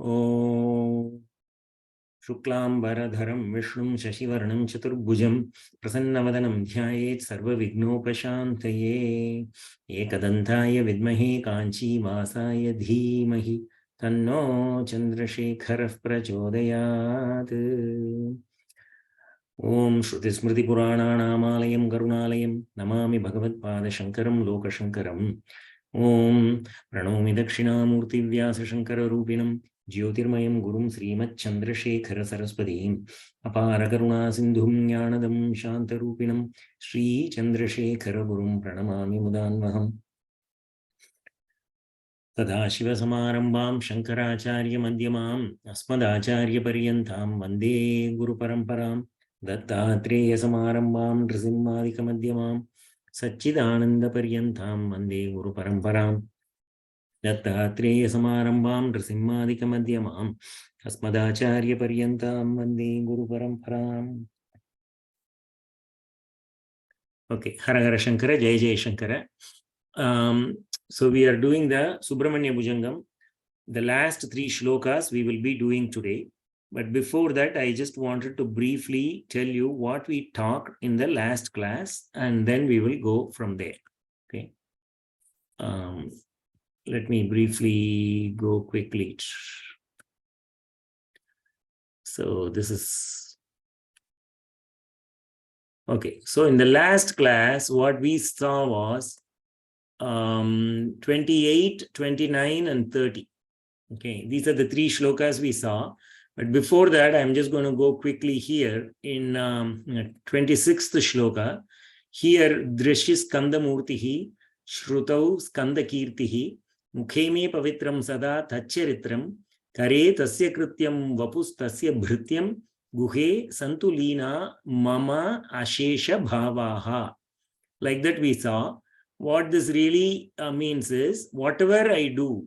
Om Shuklambaradharam Vishnum Shashivarnam Chaturbhujam Prasanavadanam Dhyayet Sarva Vignopashantaye Ekadantaya Vidmahe Kanchi Vasaya Dhimahi Tanno Chandrasekharav Prachodayat. Om Shruti Smriti Purananamayam Garunalayam Namami Bhagavad-pada Shankaram Lokashankaram. Om Pranomi Dakshinamurti Vyasa Shankara Rupinam Jyotirmayam Gurum Srimad Chandrasekhara Saraswatim Apara Karuna Sindhum Jnanadam Shanta Rupinam Shri Chandrasekhara Gurum Pranamami Mudanvaham Tadashiva Samarambam Shankaracharya Madhyamam Asmadacharya Paryantam Vande Guru Paramparam Dattatreya Samarambam Nrsimhadika Madhyamam Satchidananda Paryantam Vande Guru Paramparam Dattatreya Samarambam Nrsimhadika Madhyamam Asmadacharya Paryantam Vande Guru Paramparam. Okay, Hara Hara Shankara, Jai Jai Shankara. So we are doing the Subrahmanya Bhujangam. The last 3 shlokas we will be doing today. But before that, I just wanted to briefly tell you what we talked in the last class, and then we will go from there. Okay. Let me briefly go quickly. So this is... Okay. So in the last class, what we saw was 28, 29, and 30. Okay, these are the 3 shlokas we saw. But before that, I'm just going to go quickly here in 26th shloka. Here, Drishya Skanda Murtihi, Shrutau Skanda Kirtihi, Mukheme Pavitram Sada Tacharitram, Kare Tasya Krityam Vapus Tasya Bhrityam, Guhe Santulina Mama Ashesha Bhavaha. Like that we saw. What this really means is, whatever I do,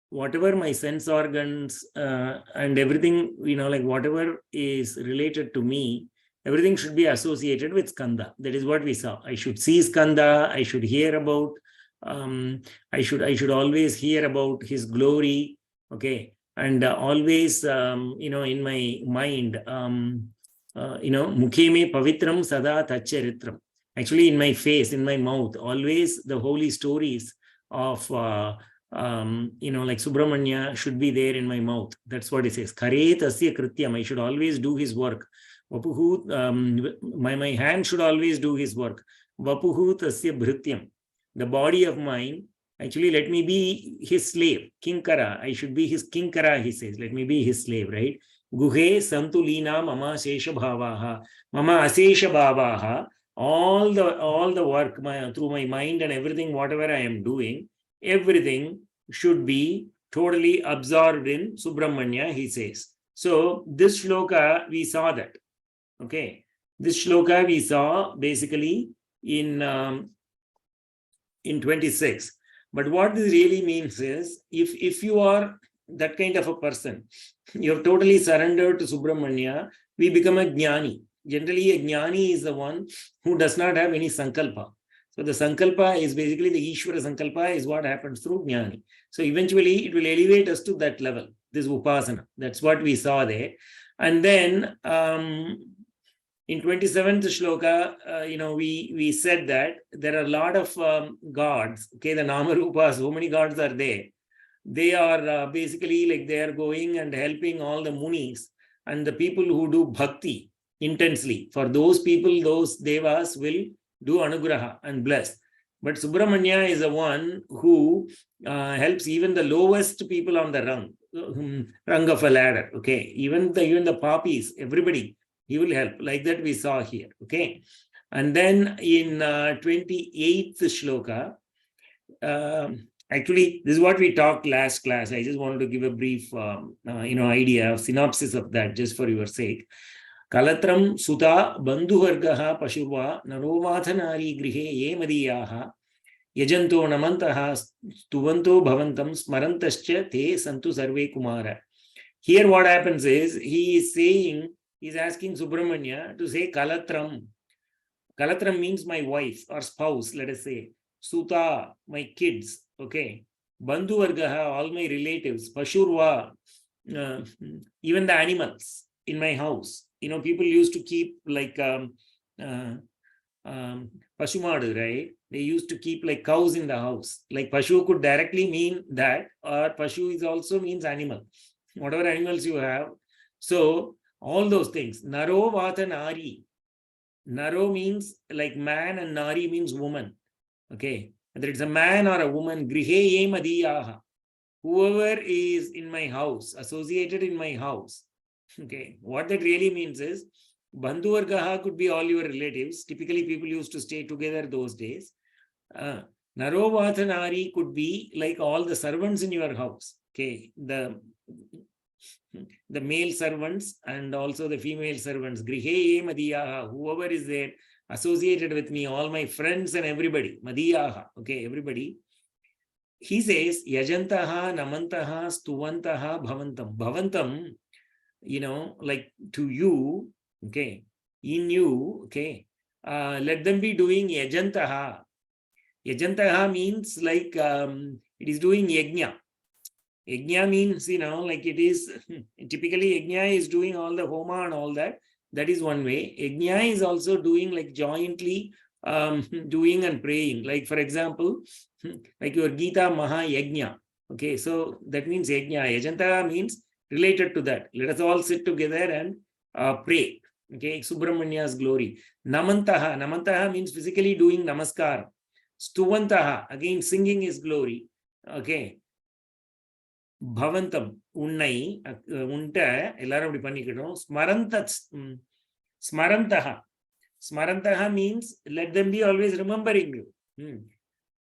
whatever my sense organs and everything, like whatever is related to me, everything should be associated with Skanda. That is what we saw. I should see Skanda. I should hear about, I should always hear about his glory. Okay. And always, in my mind, Mukheme Pavitram Sada Tacharitram. Actually, in my face, in my mouth, always the holy stories of, like Subrahmanya should be there in my mouth. That's what it says. Kare tasya krityam. I should always do his work. Vapuhu, my hand should always do his work. Vapuhu tasya bhrityam. The body of mine, actually, let me be his slave. Kinkara. I should be his kinkara, he says. Let me be his slave, right? Guhe santulina mama sesha bhavaha. Mama asesha bhavaha. All the work through my mind and everything, whatever I am doing, everything should be totally absorbed in Subrahmanya, he says. So this shloka, we saw that. Okay. This shloka we saw basically in 26. But what this really means is, if you are that kind of a person, you have totally surrendered to Subrahmanya, we become a jnani. Generally, a jnani is the one who does not have any sankalpa. So the sankalpa is basically the Ishvara sankalpa is what happens through jnani. So eventually it will elevate us to that level, this upasana. That's what we saw there. And then in 27th shloka, we said that there are a lot of gods. Okay, the Nama Rupas, so many gods are there. They are basically like they are going and helping all the munis and the people who do bhakti intensely. For those people, those devas will do anugraha and bless. But Subrahmanya is the one who helps even the lowest people on the rung of a ladder. Okay, even the poppies, everybody, he will help. Like that we saw here. Okay, and then in 28th shloka, actually, this is what we talked last class. I just wanted to give a brief, idea of synopsis of that, just for your sake. Kalatram Suta Bandhuvargaha Pashurva Naromathanari Grihe Ye Madiyaha Yajanto Namantaha Stuvanto Bhavantam Smarantascha Te Santu Sarve Kumara. Here what happens is, he is saying, he is asking Subrahmanya to say Kalatram. Kalatram means my wife or spouse, let us say. Suta, my kids. Okay. Bandhuvargaha, all my relatives. Pashurva, even the animals in my house. People used to keep like Pashumadu, right? They used to keep like cows in the house. Like Pashu could directly mean that, or Pashu is also means animal. Whatever animals you have. So all those things. Naro Vata Nari. Naro means like man and Nari means woman. Okay. Whether it's a man or a woman, Grihe ye Madiyaha. Whoever is in my house, associated in my house. Okay. What that really means is Bandhu Vargaha could be all your relatives. Typically, people used to stay together those days. Narovathanari could be like all the servants in your house. Okay. The male servants and also the female servants. Grihe Madiyaha. Whoever is there associated with me, all my friends and everybody. Madiyaha. Okay. Everybody. He says, Yajantaha, Namantaha, Stuvantaha, Bhavantam. Bhavantam, like to you, okay, in you, okay, let them be doing Yajantaha. Yajantaha means like it is doing Yajna. Yajna means, like it is, typically Yajna is doing all the Homa and all that. That is one way. Yajna is also doing like jointly doing and praying. Like for example, like your Gita Maha Yajna. Okay, so that means Yajna. Yajanta means related to that. Let us all sit together and pray. Okay, Subrahmanya's glory. Namantaha. Namantaha means physically doing namaskar. Stuvantaha, again singing his glory. Okay. Bhavantam, unnai, unta, ellarum apdi pannikidom. Smarantaha. Smarantaha means let them be always remembering you.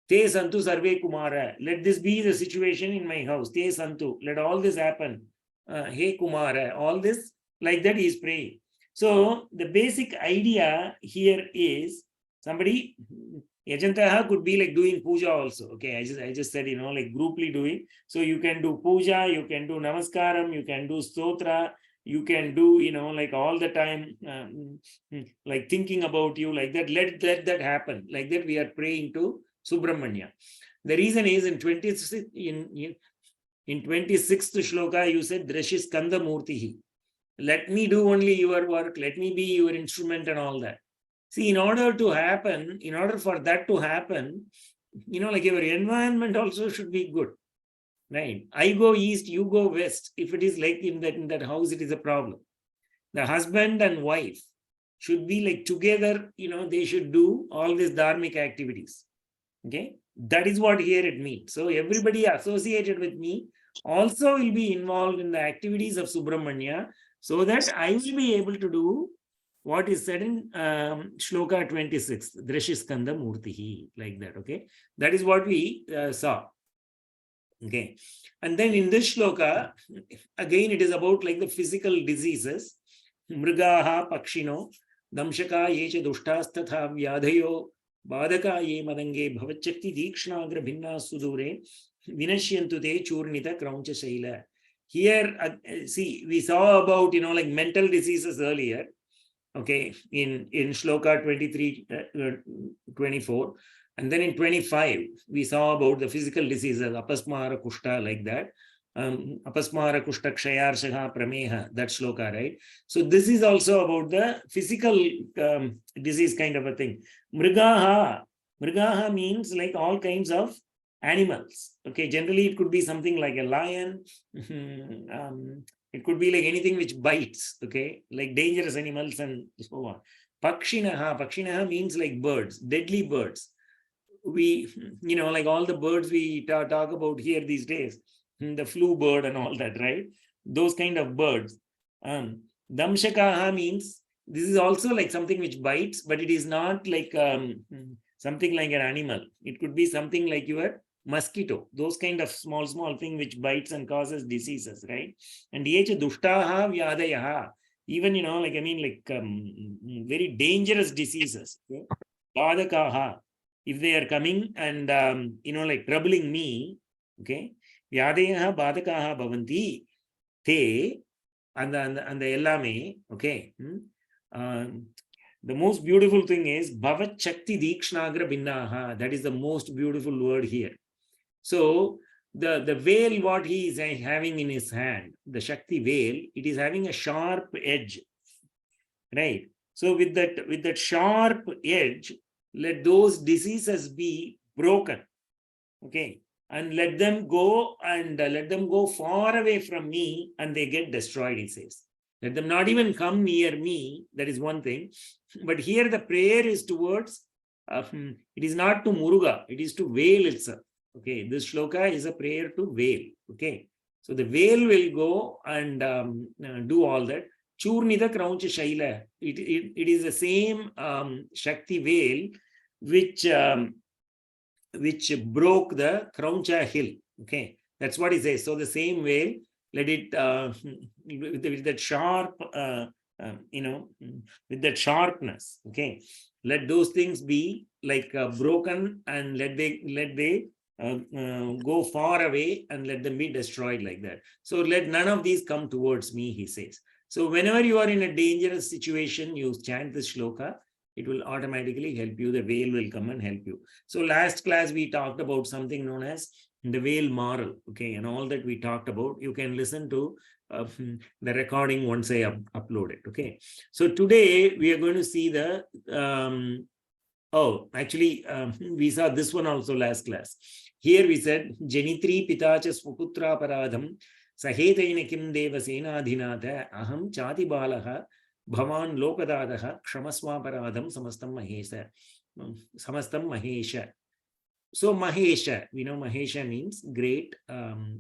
Te santu sarve kumara. Let this be the situation in my house. Te santu. Let all this happen. Hey Kumara. All this, like that he is praying. So the basic idea here is somebody, Yajantaha could be like doing puja also. Okay, I just said, like grouply doing. So you can do puja, you can do namaskaram, you can do stotra, you can do, like all the time, like thinking about you, like that. Let that happen. Like that we are praying to Subrahmanya. The reason is in 26th shloka, you said Drashis Kanda Murtihi. Let me do only your work. Let me be your instrument and all that. See, in order for that to happen, like your environment also should be good. Right? I go east, you go west. If it is like in that house, it is a problem. The husband and wife should be like together, they should do all these dharmic activities. Okay, that is what here it means. So everybody associated with me also will be involved in the activities of Subrahmanya, so that I will be able to do what is said in shloka 26, Drishiskanda Murtihi, like that. Okay, that is what we saw. Okay, and then in this shloka, again it is about like the physical diseases. Mrigaha Pakshino, Damshaka Yecha Dushtastatha Vyadhayo, Badaka ye madange bhavachakti dikshnagra bhinna sudure vinashyantu te churnita krauncha shaila. Here, see, we saw about, like mental diseases earlier. Okay, in shloka 23, 24. And then in 25, we saw about the physical diseases, apasmara kushta, like that. Apasmara kushta kshayarshaha prameha, that shloka, right? So this is also about the physical disease kind of a thing. Mrigaha means like all kinds of animals. Okay, generally it could be something like a lion. It could be like anything which bites. Okay, like dangerous animals and so on. Pakshinaha means like birds, deadly birds. We, like all the birds we talk about here these days, the flu bird and all that, right? Those kind of birds. Damshakaha means this is also like something which bites, but it is not like something like an animal. It could be something like your mosquito, those kind of small thing which bites and causes diseases, right? And yecha dushtaha vyadayaha, even, very dangerous diseases. Okay? Badakaha, if they are coming and, like troubling me, okay, Vyadayaha Badakaha Bhavanti, Te, and the Ellame, okay. The most beautiful thing is Bhavat Shakti Dikshnagra Binnaha. That is the most beautiful word here. So, the veil, what he is having in his hand, the Shakti veil, it is having a sharp edge, right? So with that sharp edge, let those diseases be broken, okay, and let them go far away from me, and they get destroyed, he says. Let them not even come near me. That is one thing. But here the prayer is towards, it is not to Muruga, it is to veil itself. Okay, this shloka is a prayer to veil. Okay, so the veil will go and do all that. Churnida Krauncha Shaila. It is the same Shakti veil which broke the Krauncha hill. Okay, that's what he says. So the same veil, let it with that sharp, with that sharpness. Okay, let those things be like broken, and let they go far away, and let them be destroyed like that. So let none of these come towards me, he says. So whenever you are in a dangerous situation, you chant this shloka, it will automatically help you. The veil will come and help you. So last class, we talked about something known as the veil moral, okay, and all that we talked about. You can listen to the recording once I upload it, okay. So today, we are going to see the, we saw this one also last class. Here we said, Janitri Pitacha Swaputra Paradham Sahetaina Kim Deva Senadhinatha Aham Chati Balaha Bhavan Lokadadaha Kshamaswa Paradham Samastam Mahesha. So Mahesha, we know Mahesha means great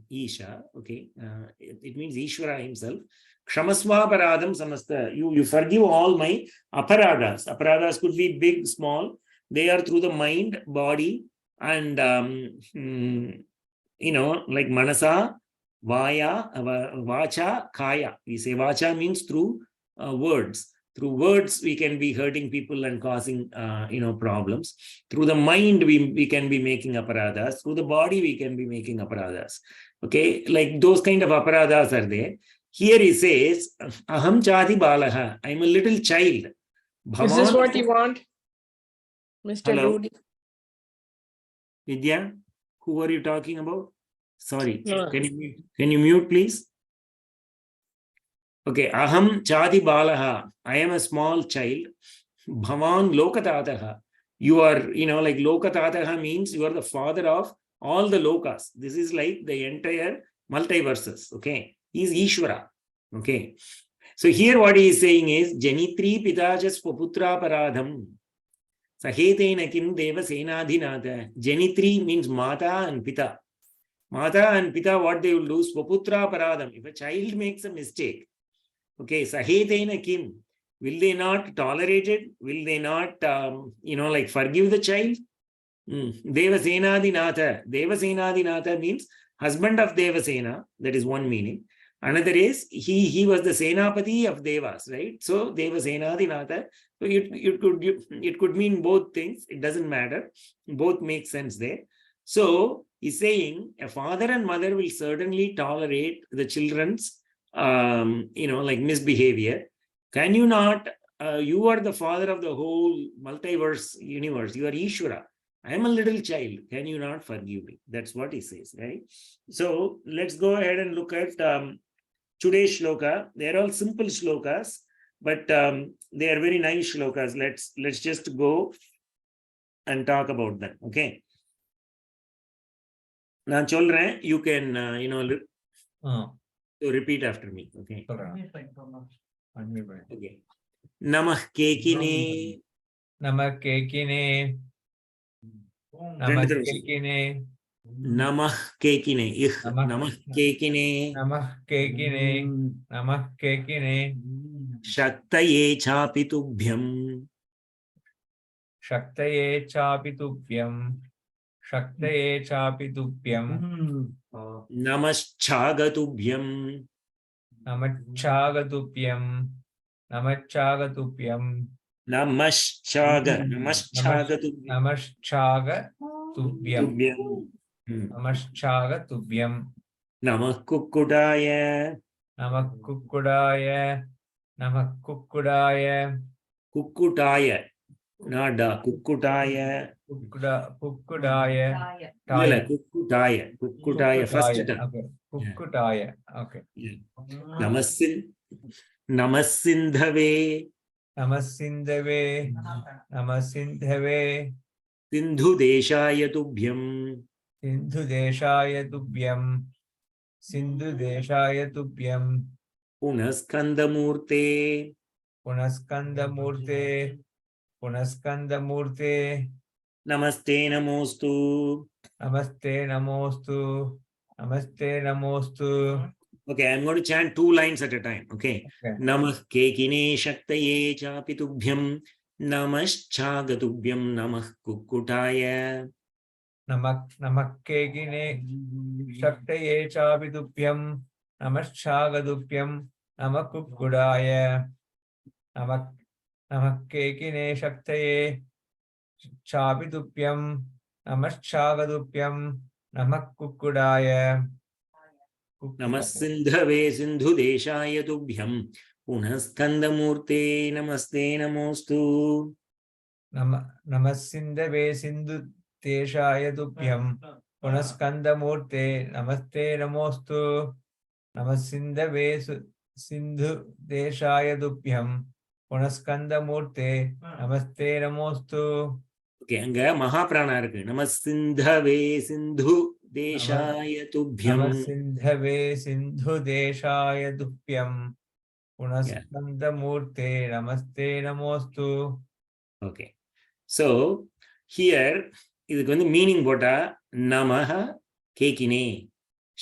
Isha, okay. It means Ishvara himself. Kshamaswa Paradham Samasta. You forgive all my aparadas. Aparadas could be big, small. They are through the mind, body, and like Manasa, Vaya, Vacha, Kaya. We say Vacha means through words. Through words, we can be hurting people and causing, problems. Through the mind, we can be making aparadas. Through the body, we can be making aparadas. Okay, like those kind of aparadas are there. Here he says, Aham Chadi Balaha. I'm a little child. Bhavan, is this what you want, Mr. Doody? Vidya, who are you talking about? Sorry, can you mute, please? Okay, Aham Chadi Balaha. I am a small child. Bhavan Lokatataha. You are, like Lokatataha means you are the father of all the lokas. This is like the entire multiverses. Okay, he is Ishvara. Okay, so here what he is saying is Janitri Pitajas Paputra Paradham Sahetena Kim Deva Senadhinatha. Janitri means Mata and Pita. Mata and Pita, what they will do is Paputra Paradham. If a child makes a mistake, okay, Sahetena Kim, will they not tolerate it? Will they not, forgive the child? Devasenadinatha. Devasenadinatha means husband of Devasena. That is one meaning. Another is he was the Senapati of Devas, right? So Devasenadinatha. So it could mean both things. It doesn't matter. Both make sense there. So he's saying a father and mother will certainly tolerate the children's misbehavior. Can you not? You are the father of the whole multiverse universe. You are Ishvara. I am a little child. Can you not forgive me? That's what he says, right? So let's go ahead and look at today's shloka. They're all simple shlokas, but they are very nice shlokas. Let's just go and talk about them. Okay. Now, children, you can repeat after me. Okay. Okay. Namah Kekine. Namah Kekine. Namah Kekine. Namah Kekine. Namah Kekine. Namah Kekine. Namah Kekine. Shaktaye Chapitubhyam. Shaktaye Chapitubhyam. Shaktaye Chapitubhyam. Namaschagatubyam. Namaschagatubyam. Namaschagatubyam. Namaschagatubyam. Namaschagatubyam. Namah Kukkudaya. Namah Kukkudaya. Namah Kukkudaya. Kukkutaya. Nada. Kukkutaya. Kukkudaya. Lila, Kukkutaya. Kukkutaya. First term. Okay. Yeah. Kukkudaya. Okay. Yeah. Namasindhave. Namasindhave. Namasindhave. Sindhu Deshaya Tubhyam. Sindhu Deshaya Tubhyam. Sindhu Deshaya Tubhyam. Punaskandamurte. Punaskandamurte. Punaskandamurte. Namaste Namostu. Namaste Namostu. Namaste Namostu. Okay, I'm going to chant 2 lines at a time. Okay. Okay. Namah Kekine Shaktaye Chapitubhyam. Namaschhagatubhyam. Namah Kukkutaya. Namakkegine Shaktaye Chabidupyam. Namaschhagadupyam. Namakukkudaya. Namakkegine Shaktaye Chabidupyam. Namaschhagadupyam. Namakukkudaya. Namasindhave Sindhu Deshaya Tubhyam. Punaskandamurte. Namaste Namostu. Namasindhave Sindhu Deshaya Tubhyam. Punaskandamurte. Namaste Namostu. Namasindhave Sindhu Deshaya Tubhyam. Punaskandamurte. Namaste Namostu. Okay, anga Mahaprana irukku. Namasindhave Sindhu Deshaya Tubhyam. Namasindhave Sindhu Deshaya Tubhyam. Yeah. Punaskandamurte. Namaste Namostu. Okay. So here இதுக்கு வந்து meaning போட்டா நமஹ கேக்கினே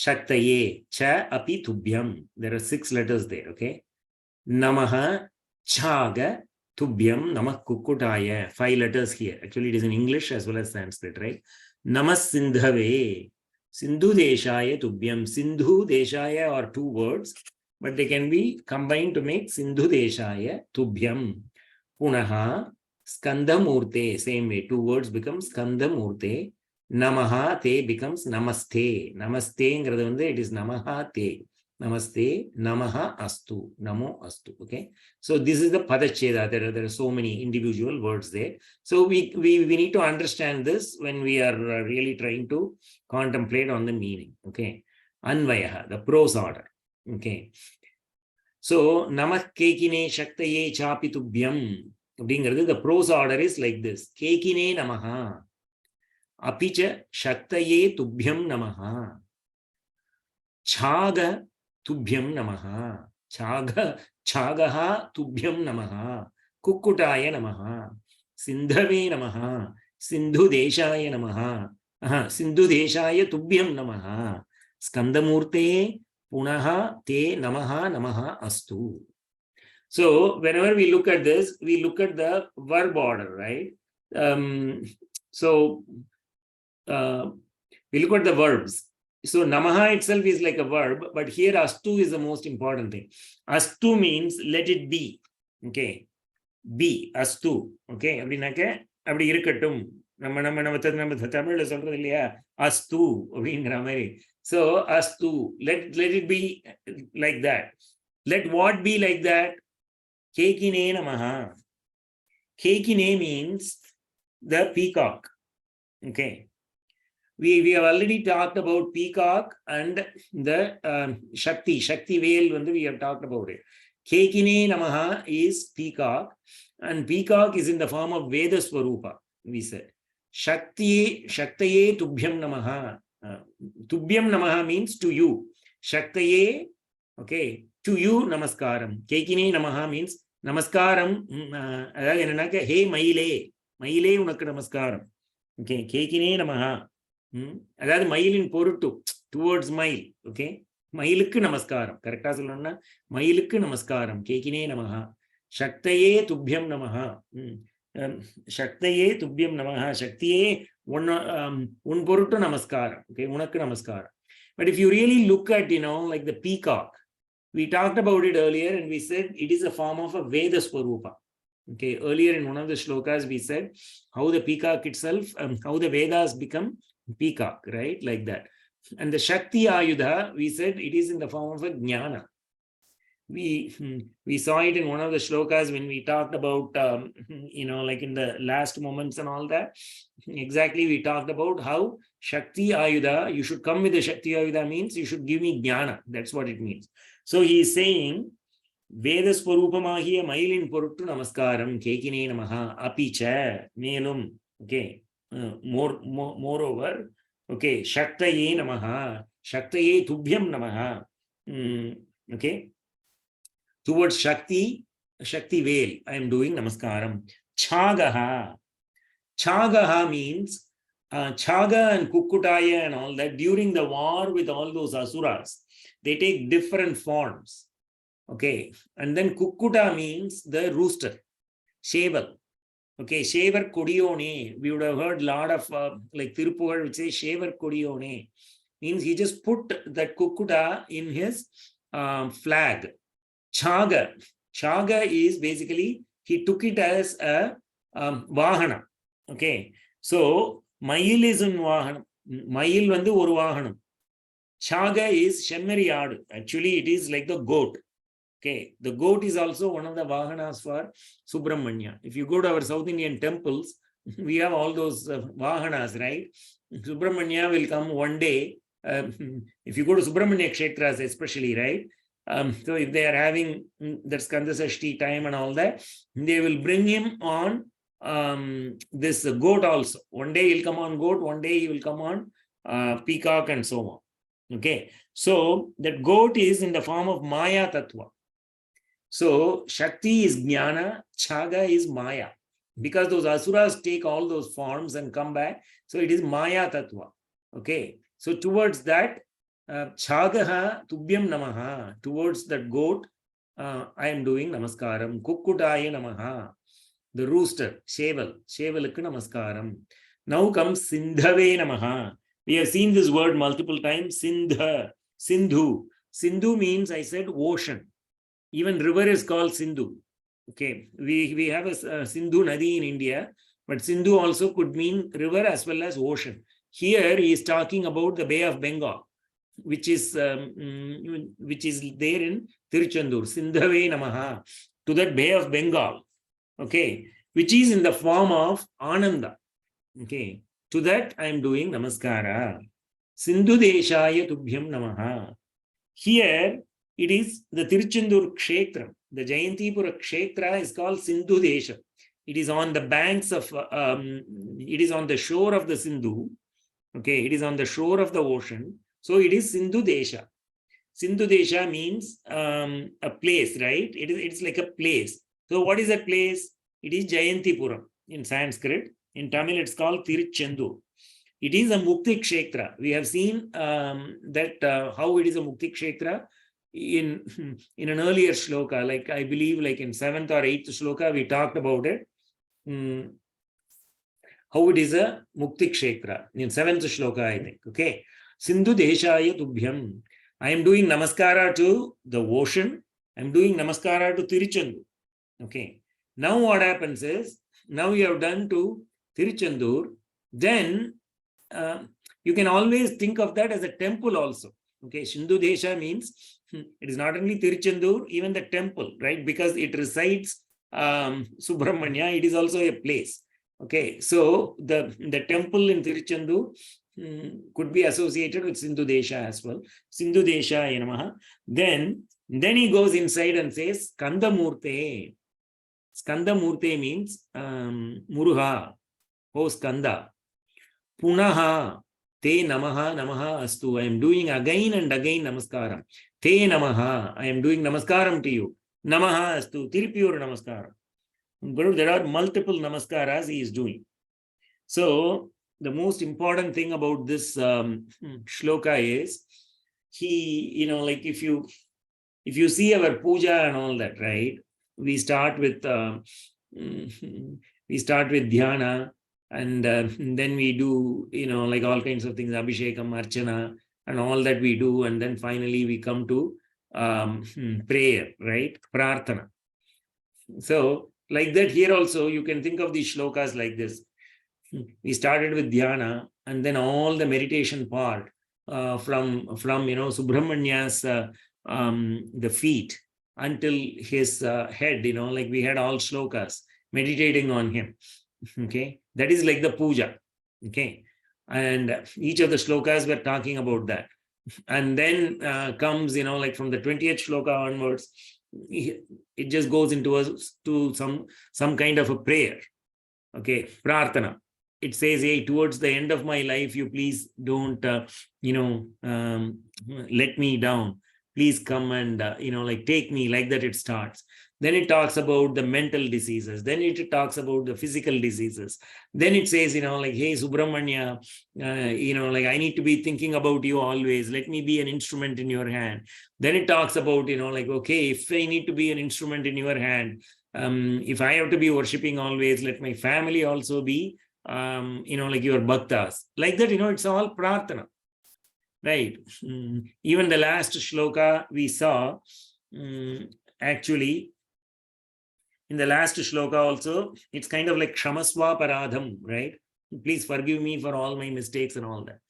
சக்தயே ச அபி துப்யம். There are 6 letters there. Okay. நமஹ சாக துப்யம் நமः குக்குட்டாய. 5 letters here. Actually, it is in English as well as Sanskrit, right? Namas sindhave Sindhu Deshaya Tubhyam. Sindhu Deshaya are 2 words, but they can be combined to make Sindhu Deshaya Tubhyam. Punaha Skandamurte, same way, 2 words become Skandamurte. Namaha te becomes Namaste. Namaste, it is Namaha te. Namaste, Namaha Astu, Namo Astu. Okay. So this is the Padacheda. There are so many individual words there. So we need to understand this when we are really trying to contemplate on the meaning. Okay. Anvayaha, the prose order. Okay. So Namah Kekine Shaktaye Chapitubhyam. The prose order is like this. Kekine Namaha. Apicha Shaktaye Tubhyam Namaha. Chaga Tubhyam Namaha. Chagaha Tubhyam Namaha. Kukkutaya Namaha. Sindhave Namaha. Sindhu Deshaya Namaha. Sindhu Deshaya Tubhyam Namaha. Skandamurte Punaha Te Namaha Namaha Astu. So whenever we look at this, we look at the verb order, right? We look at the verbs. So Namaha itself is like a verb, but here Astu is the most important thing. Astu means let it be. Okay. Be. Astu. Okay. Abdi irukattum. Nama Tamil சொல்றது இல்லையா? Astu அப்படிங்கிற மாதிரி. So Astu. Let it be like that. Let what be like that? Kekine Namaha. Kekine means the peacock. Okay. We have already talked about peacock and the Shakti Veil when we have talked about it. Kekine Namaha is peacock, and peacock is in the form of Veda Swarupa, we said. Shaktaye Tubhyam Namaha. Tubhyam Namaha means to you. Shaktaye, okay, to you Namaskaram. Kekine Namaha means Namaskaram. Hey Maile unakku Namaskaram. Okay, Kekine Namaha. அதாவது மயிலின் பொருட்டு towards மயில். Okay, மயிலுக்கு நமஸ்காரம். கரெக்டா சொல்லணும்னா மயிலுக்கு நமஸ்காரம். கேக்கினே நமஹா. சக்தையே துப்யம் நமஹா. சக்தையே துப்யம் நமஹா. சக்தியே உன் பொருட்டு நமஸ்காரம். ஓகே, உனக்கு நமஸ்காரம். But if you really look at, like the peacock, we talked about it earlier and we said it is a form of a Veda Swarupa. Okay, earlier in one of the shlokas we said how the peacock itself, how the Vedas become peacock, right? Like that. And the Shakti Ayudha, we said it is in the form of a Jnana. we saw it in one of the shlokas when we talked about like in the last moments and all that. Exactly, we talked about how Shakti Ayuda, you should come with the Shakti Ayuda means you should give me jnana. That's what it means. So he is saying, Veda Swarupamahiya Mailin Poruttu Namaskaram Kekine Namaha Apicha Melum. Okay. Moreover, okay, Shaktaye Namaha, Shaktaye Tubhyam Namaha. Okay. Towards Shakti Veil, I am doing Namaskaram. Chagaha. Chagaha means Chaga and Kukkutaya and all that during the war with all those asuras, they take different forms. Okay. And then Kukkuta means the rooster, Sheval. Okay, Shevar Kodiyone. We would have heard a lot of like Tirupugar would say Shevar Kodiyone. Means he just put that Kukkuta in his flag. Chaga. Chaga is basically, he took it as a Vahana. Okay. So, Mail is in Vahana. Mail vandu oru Vahanam. Chaga is Shemmari Aadu. Actually, it is like the goat. Okay. The goat is also one of the Vahanas for Subrahmanya. If you go to our South Indian temples, we have all those Vahanas, right? Subrahmanya will come one day. If you go to Subramanya Kshetras especially, right? So if they are having that Skanda Sashti time and all that, they will bring him on this goat also. One day he'll come on goat, one day he will come on peacock and so on. Okay. So that goat is in the form of Maya Tattva. So Shakti is Jnana, Chaga is Maya. Because those asuras take all those forms and come back. So it is Maya Tattva. Okay. So towards that, Chagaha Tubhyam Namaha, towards that goat, I am doing Namaskaram. Kukkutaya Namaha, the rooster, Shevalukku Namaskaram. Now comes Sindhave Namaha. We have seen this word multiple times. Sindha, Sindhu. Sindhu means, I said, ocean. Even river is called Sindhu. Okay, we have a Sindhu Nadi in India, but Sindhu also could mean river as well as ocean. Here he is talking about the Bay of Bengal, which is there in Tiruchendur. Sindhave Namaha, to that Bay of Bengal. Okay, which is in the form of Ananda. Okay, to that I am doing Namaskara. Sindhu Deshaya Tubhyam Namaha. Here it is the Tiruchendur Kshetra. The Jayantipura Kshetra is called Sindhu Desha. It is on the banks of, it is on the shore of the Sindhu. Okay, it is on the shore of the ocean. So it is Sindhu Desha. Sindhu Desha means a place, right? It's like a place. So what is that place? It is Jayantipuram in Sanskrit. In Tamil, it's called Tiruchendur. It is a Mukti Kshetra. We have seen that how it is a Mukti Kshetra in an earlier shloka, like I believe like in 7th or 8th shloka, we talked about it. How it is a Mukti Kshetra in 7th shloka, I think. Okay. Sindhu Deshaya Tubhyam. I am doing Namaskara to the ocean. I am doing Namaskara to Tiruchendur. Okay. Now what happens is, now you have done to Tiruchendur, then you can always think of that as a temple also. Okay. Sindhu Desha means it is not only Tiruchendur, even the temple, right? Because it resides Subrahmanya, it is also a place. Okay, so the temple in Tiruchendur could be associated with Sindhu Desha as well. Sindhu Desha Namaha. Then he goes inside and says Skanda Murte. Skanda Murte means Muruha, oh Skanda. Punaha Te Namaha Namaha Astu. I am doing again and again Namaskaram. Te Namaha. I am doing Namaskaram to you. Namaha Astu. Tirupur Namaskaram. There are multiple Namaskaras he is doing. So the most important thing about this shloka is he, like if you see our puja and all that, right? We start with dhyana, and then we do, like all kinds of things, abhishekam, archana, and all that we do, and then finally we come to prayer, right? Prarthana. So like that here also, you can think of these shlokas like this. We started with dhyana, and then all the meditation part from Subramania's the feet, until his head, like we had all shlokas meditating on him. Okay, that is like the puja. Okay, and each of the shlokas were talking about that. And then comes, like from the 20th shloka onwards, it just goes into some kind of a prayer. Okay, prarthana. It says, hey, towards the end of my life, you please don't, let me down. Please come and, like take me, like that it starts. Then it talks about the mental diseases. Then it talks about the physical diseases. Then it says, like, hey, Subrahmanya, like I need to be thinking about you always. Let me be an instrument in your hand. Then it talks about, like, okay, if I need to be an instrument in your hand, if I have to be worshipping always, let my family also be, like your bhaktas. Like that, it's all prarthana. Right. Even the last shloka we saw, actually, in the last shloka also, it's kind of like Kshamaswa Paradham, right? Please forgive me for all my mistakes and all that.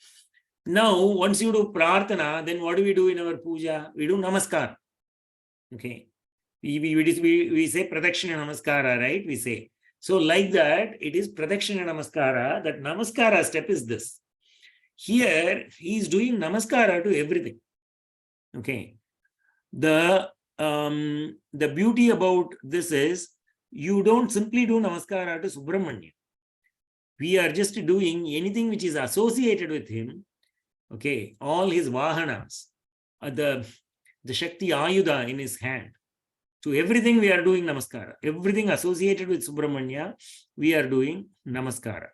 Now, once you do prarthana, then what do we do in our puja? We do namaskar. Okay. We say pradakshina namaskara, right? We say. So like that, it is pradakshina namaskara. That namaskara step is this. Here, he is doing namaskara to everything. Okay. The beauty about this is, you don't simply do namaskara to Subrahmanya. We are just doing anything which is associated with him. Okay. All his vahanas, the Shakti Ayuda in his hand. To everything we are doing namaskara. Everything associated with Subrahmanya, we are doing namaskara.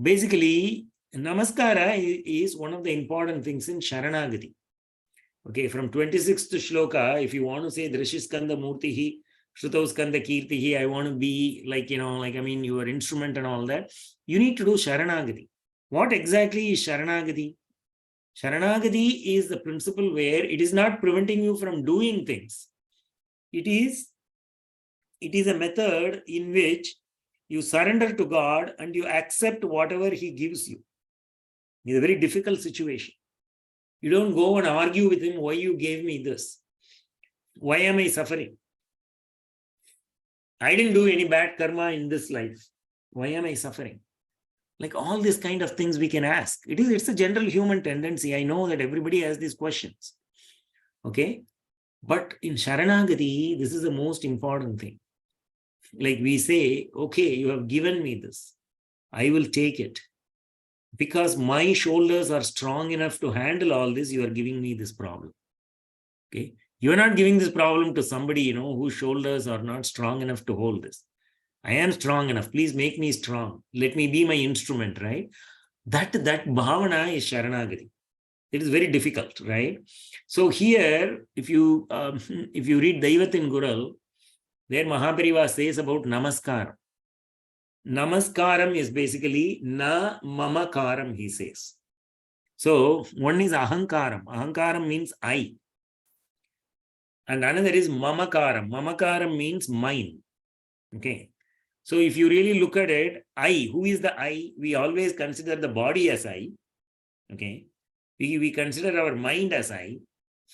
Basically, namaskara is one of the important things in Sharanagati. Okay, from 26th shloka, if you want to say Drishiskanda Murtihi, Shrutauskanda Kirtihi, I want to be like, your instrument and all that, you need to do Sharanagati. What exactly is Sharanagati? Sharanagati is the principle where it is not preventing you from doing things. It is a method in which you surrender to God and you accept whatever he gives you. It's a very difficult situation. You don't go and argue with him, why you gave me this? Why am I suffering? I didn't do any bad karma in this life. Why am I suffering? Like all these kind of things we can ask. It's a general human tendency. I know that everybody has these questions. Okay. But in Sharanagati, this is the most important thing. Like we say, okay, you have given me this. I will take it. Because my shoulders are strong enough to handle all this, you are giving me this problem. Okay. You are not giving this problem to somebody, whose shoulders are not strong enough to hold this. I am strong enough. Please make me strong. Let me be my instrument, right? That bhavana is Sharanagati. It is very difficult, right? So here, if you read Daivatin Gural, there Mahaparivā says about namaskaram. Namaskaram is basically na mamakaram, he says. So one is ahankaram. Ahankaram means I. And another is mamakaram. Mamakaram means mine. Okay. So if you really look at it, I, who is the I? We always consider the body as I. Okay. We consider our mind as I.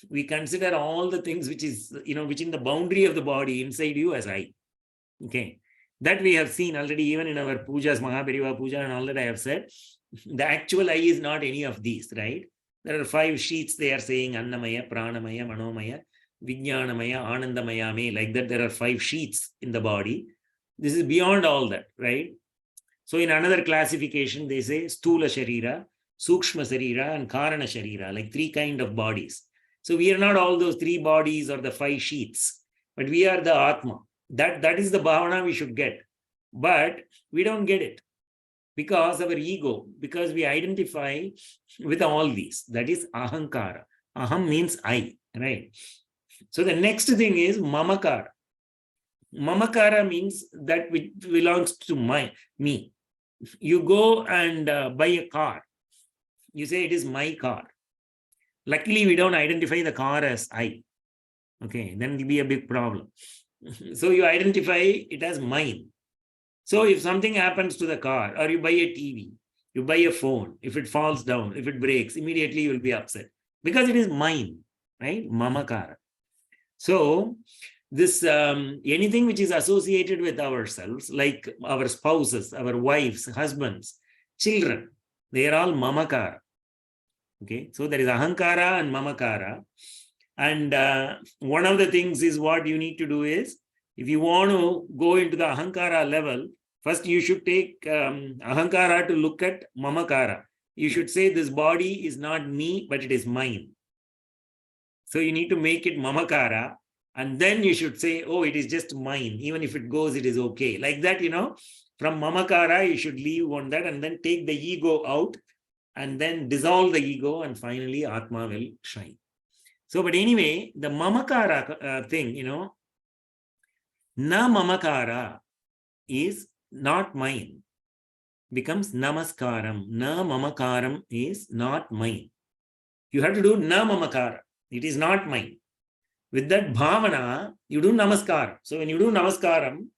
We consider all the things which is, which in the boundary of the body inside you as I. Okay. That we have seen already even in our pujas, Mahaparivā Puja and all that I have said. The actual I is not any of these, right? There are 5 sheets they are saying, Annamaya, Pranamaya, Manomaya, Vijnanamaya, Anandamaya, me. Like that, there are 5 sheets in the body. This is beyond all that, right? So in another classification, they say Stula Sharira, Sukshma Sharira, and Karana Sharira, like 3 kind of bodies. So we are not all those 3 bodies or the 5 sheets, but we are the Atma. That is the bhavana we should get. But we don't get it because our ego, because we identify with all these. That is ahankara. Aham means I, right? So the next thing is mamakara. Mamakara means that which belongs to me. You go and buy a car. You say it is my car. Luckily, we don't identify the car as I. Okay, then it will be a big problem. So you identify it as mine. So if something happens to the car, or you buy a TV, you buy a phone, if it falls down, if it breaks, immediately you will be upset because it is mine, right? Mamakara. So this anything which is associated with ourselves, like our spouses, our wives, husbands, children, they are all mamakara. Okay, so there is ahankara and mamakara. And one of the things is what you need to do is, if you want to go into the ahankara level, first you should take ahankara to look at mamakara. You should say this body is not me, but it is mine. So you need to make it mamakara. And then you should say, oh, it is just mine. Even if it goes, it is okay. Like that, from mamakara, you should leave on that and then take the ego out and then dissolve the ego, and finally Atma will shine. So, but anyway, the mamakara thing, na mamakara is not mine, becomes namaskaram. Na mamakaram is not mine. You have to do na mamakara. It is not mine. With that bhavana, you do namaskaram. So when you do namaskaram,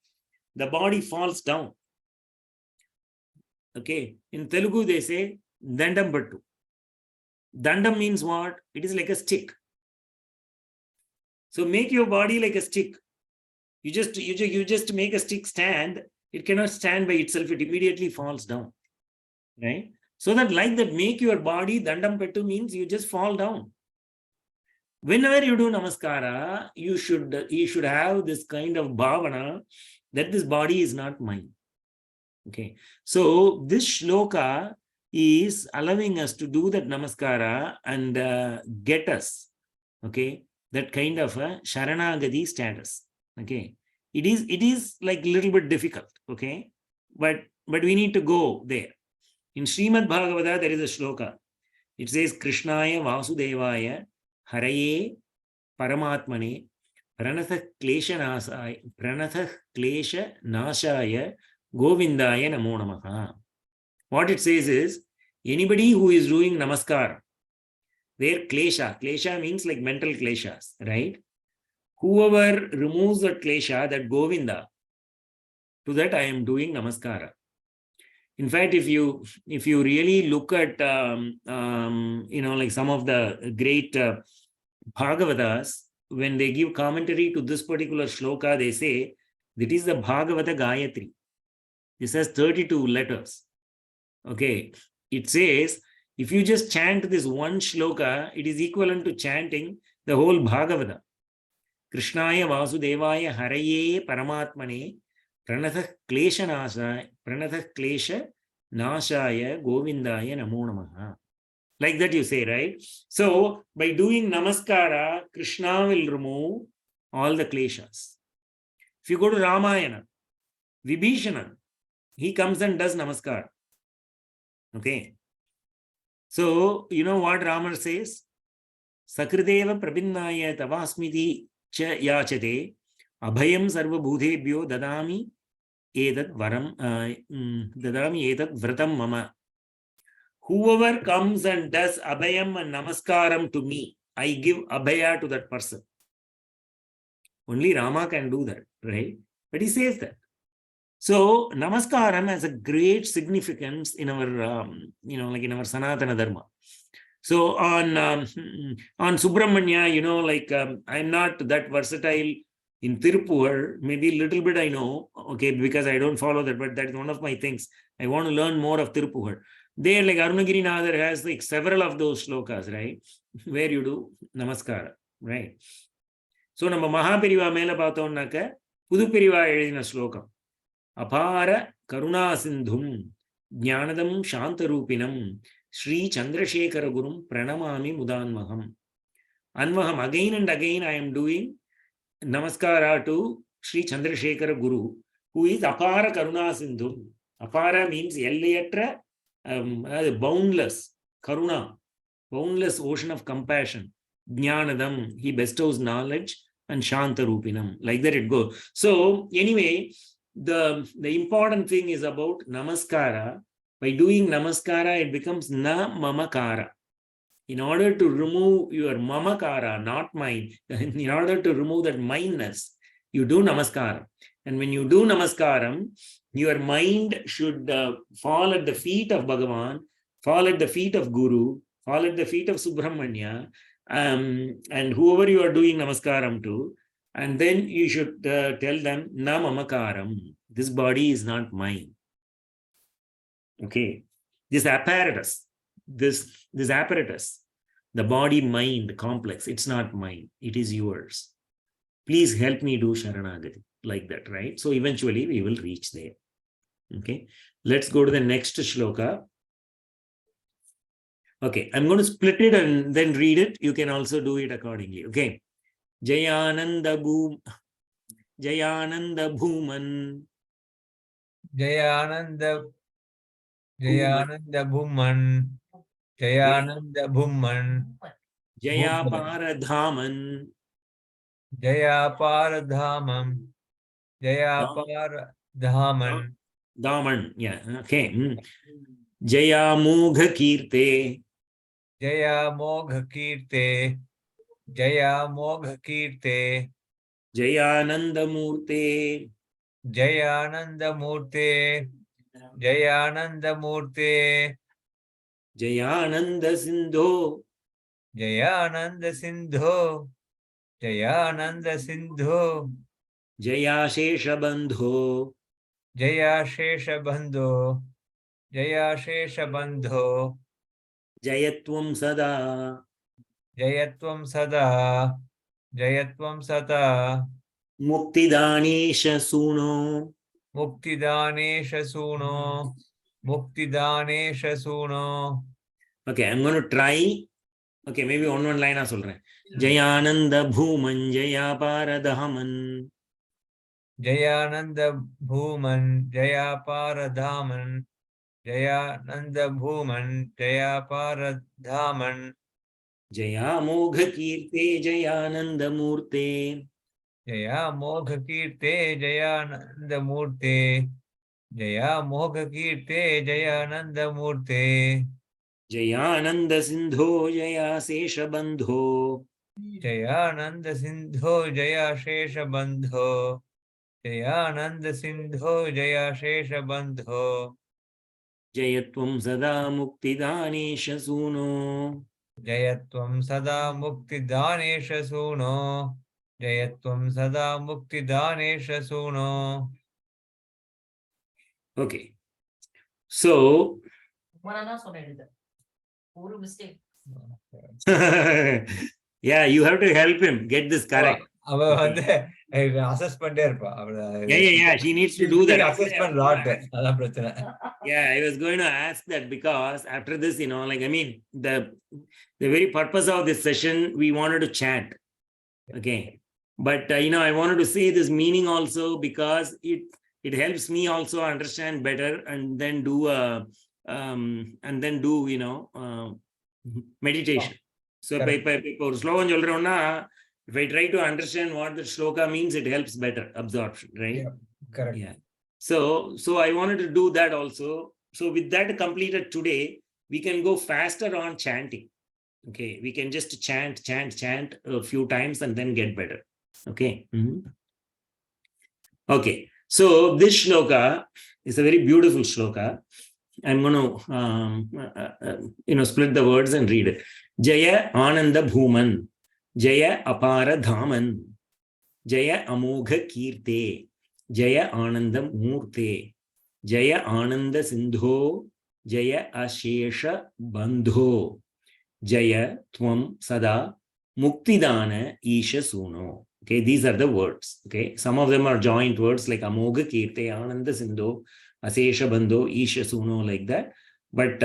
the body falls down. Okay. In Telugu, they say dandam pattu. Dandam means what? It is like a stick. So make your body like a stick. You just make a stick stand. It cannot stand by itself. It immediately falls down. Right? So that like that, make your body dandam pattu means you just fall down. Whenever you do namaskara, you should have this kind of bhavana that this body is not mine. Okay. So this shloka is allowing us to do that namaskara and get us, okay, that kind of a sharanagati status. Okay. It is like a little bit difficult. Okay. But we need to go there. In Srimad Bhagavata, there is a shloka. It says, Krishnaya Vasudevaya Haraye Paramatmane Pranatha Klesha Nashaya Govindaya Namo Namaha. What it says is, anybody who is doing namaskar, their klesha means like mental kleshas, right? Whoever removes that klesha, that Govinda, to that I am doing namaskara. In fact, if you really look at like some of the great Bhagavatas, when they give commentary to this particular shloka, they say that is the Bhagavata Gayatri. This has 32 letters. Okay, it says if you just chant this one shloka, it is equivalent to chanting the whole Bhagavata. Krishnaya Vasudevaya Haraye Paramatmane Pranatha Klesha Nashaya Govindaya Namo Namaha. Like that you say, right? So by doing namaskara, Krishna will remove all the kleshas. If you go to Ramayana, Vibhishana, he comes and does namaskar. Okay. So, you know what Rama says? Sakrideva prabinnaya tavasmiti cha yachate abhayam sarva bhutebhyo dadami edat vratam mama. Whoever comes and does abhayam and namaskaram to me, I give abhaya to that person. Only Rama can do that, right? But he says that. So namaskaram has a great significance in our, like in our Sanatana Dharma. So on Subrahmanya, I'm not that versatile in Tirupur. Maybe a little bit I know, okay, because I don't follow that, but that is one of my things. I want to learn more of Tirupur. There, like Arunagirinathar has like several of those shlokas, right? Where you do namaskara, right? So நம்ம மகாபெரிவா மேல பார்த்தோம்னாக்க புதுப்பெரிவா எழுதின ஸ்லோகம் அபார கருணா சிந்தும் ஞானதம் சாந்தரூபிணம் Sri Chandrasekhar குரும் பிரணமாமி முதான்மகம். Anvaham, again and again I am doing namaskara to Shri Chandrasekhara Guru, who is apara karuna sindhum. Apara means எல்லையற்ற boundless karuna, boundless ocean of compassion. Jnanadam, he bestows knowledge, and Shantarupinam, like that it goes. So anyway, the important thing is about namaskara. By doing namaskara, it becomes na mamakara. In order to remove your mamakara, not mine, in order to remove that mineness, you do namaskara. And when you do namaskaram, your mind should fall at the feet of Bhagavan, fall at the feet of Guru, fall at the feet of Subrahmanya, And whoever you are doing namaskaram to, and then you should tell them, na mamakaram. This body is not mine. Okay. This apparatus, this apparatus, the body mind complex, it's not mine, it is yours. Please help me do Sharanagati, like that, right? So eventually we will reach there. Okay, let's go to the next shloka. Okay, I'm going to split it and then read it. You can also do it accordingly. Okay. Jayananda Bhuman. Jayananda Bhuman. Jayananda Bhuman. Jayaparadhaman. Jayaparadhamam. Jayaparadhaman. Daman, yeah, okay. Jayamogha Kirte. Jayamogha Kirte. Jayamogha Kirte. Jayananda Murte. Jayananda Murte. Jayananda Murte. Jayananda Sindho. Jayananda Sindho. Jayananda Sindho. Jayashesha Bandho. Jayashesha Bandho. Jayashesha Bandho. Jayatvam Sada. Jayatvam Sada. Jayatvam Sada. Muktidanesha Suno. Muktidanesha Suno. Muktidanesha Suno. Okay, I'm going to try. Okay, maybe one line I solre. Jayananda Bhuman Jayaparadhaman. Jayananda Bhuman Jayaparadhaman. Jayananda Bhuman Jayaparadhaman. Jayamogha Kirte Jayananda Murte. Jayamogha Kirte Jayananda Murte. Jayamogha Kirte Jayananda Murte. Jayananda Sindho Jayasesha Bandho. Jayananda Sindho Jayashesha Bandho. Jayananda Sindho Jayashesha Bandho. Jayatvam Sada Muktidanesha Suno. Jayatvam Sada Muktidanesha Suno. Jayatvam Sada Muktidanesha Suno. Okay. So, yeah, you have to help him get this correct. Assess Yeah. She needs to do that. Assessment lot. Yeah, I was going to ask that because after this, like, I mean, the very purpose of this session, we wanted to chant. Okay. But, I wanted to say this meaning also because it helps me also understand better and then do meditation. So if I try to understand what the shloka means, it helps better absorption, right? Yeah, correct. Yeah. So I wanted to do that also. So with that completed today, we can go faster on chanting. Okay, we can just chant a few times and then get better. Okay. Okay. So this shloka is a very beautiful shloka. I'm going to split the words and read it. Jaya Ananda Bhuman, Jaya Apara Dhaman, Jaya Amogha Kirte, Jaya Ananda Murte, Jaya Ananda Sindho, Jaya Ashesha Bandho, Jaya Tvam Sada Muktidana Isha Suno. Okay, these are the words. Okay, some of them are joint words like Amogha Kirte, Ananda Sindho, Asesha Bandho, Isha Suno, like that. But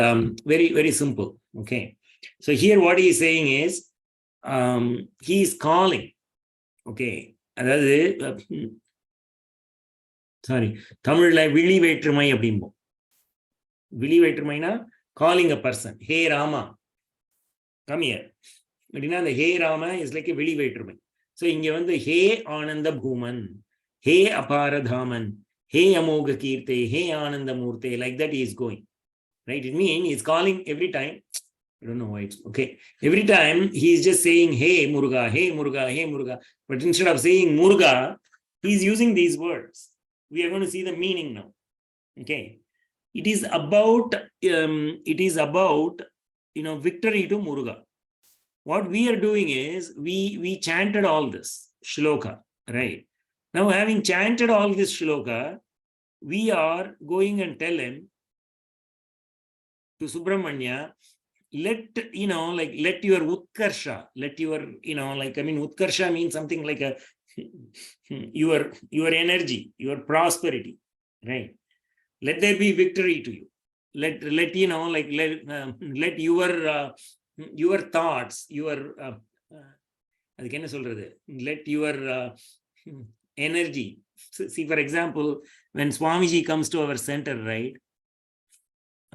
very, very simple. Okay. So here what he is saying is, he is calling. Okay. Sorry. Tamil Vili Vetrumai Abimbo. Vili Vetrumaina, calling a person. Hey Rama, come here. But the Hey Rama is like a Vili Vetrumai. So in the Hey Ananda Bhuman, Hey Aparadhaman, Hey Amogha Kirte, Hey Ananda Murte, like that he is going. Right? It means he's calling every time. I don't know why it's okay. Every time he's just saying, Hey Muruga, Hey Muruga, Hey Muruga. But instead of saying Muruga, he's using these words. We are going to see the meaning now. Okay. It is about victory to Muruga. what we are doing is we chanted all this shloka, right? Now, having chanted all this shloka, we are going and tell him to Subramanya, let your utkarsha, let your, utkarsha means something like a your energy, your prosperity, right? Let there be victory to you. Let your thoughts, let your energy. See, for example, when Swamiji comes to our center, right?